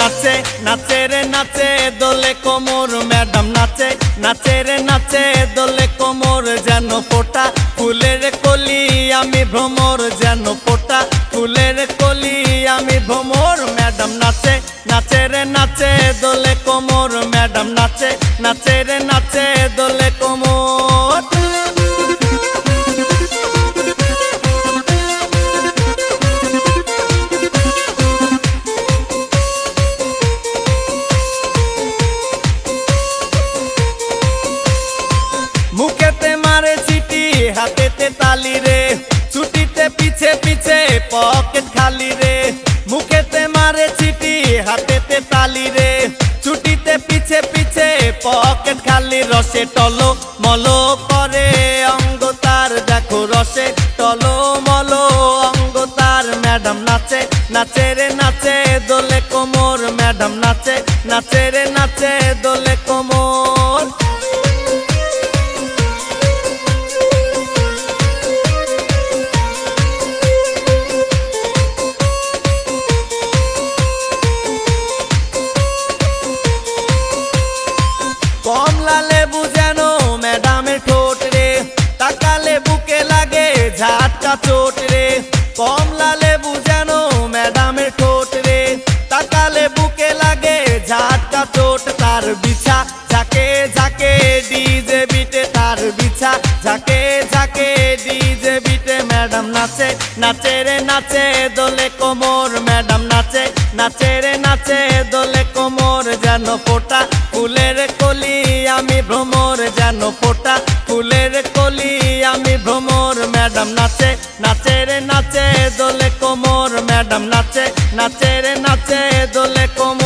নাচে নাচে রে নাচে দোলে কোমর ম্যাডাম নাচে নাচে রে নাচে দোলে কোমর যেন ফোটা ফুলের কলি আমি ভ্রমর যেন ফোটা ফুলের কলি আমি ভ্রমর ম্যাডাম নাচে নাচে রে নাচে দোলে কোমর ম্যাডাম নাচে নাচে রে নাচে দোলে কোমর মুখেতে মারে চিটি হাতেতে তালি রে ছুটিতে পিছে পিছে পকেট খালি রে মুখেতে মারে চিটি হাতেতে তালি রে ছুটিতে পিছে পিছে পকেট খালি রসে টলো মলো করে অঙ্গ তার দেখো রসে টলো মলো অঙ্গ তার ম্যাডাম নাচে নাচে রে নাচে দোলে কোমর ম্যাডাম নাচে নাচে রে নাচে দোলে কোমর কমলা লেবু যেন ম্যাডামের ঠোঁট রে তাকালে বুকে লাগে ঝাটকা চোট রে কমলা লেবু যেন ম্যাডামের ঠোঁট রে তাকালে বুকে লাগে ঝাটকা চোট তার বিছা ঝাঁকে ঝাঁকে ডিজে বিটে তার বিছা ঝাঁকে ঝাঁকে ডিজে বিটে ম্যাডাম নাচে নাচে রে নাচে দোলে কোমর ম্যাডাম নাচে নাচে রে নাচে দোলে কোমর যেন ফোটা ফুলের কলি আমি ভ্রমর যেন ফোটা ফুলের কলি আমি ভ্রমর ম্যাডাম নাচে নাচে রে নাচে দোলে কোমর ম্যাডাম নাচে নাচে রে নাচে দোলে কোমর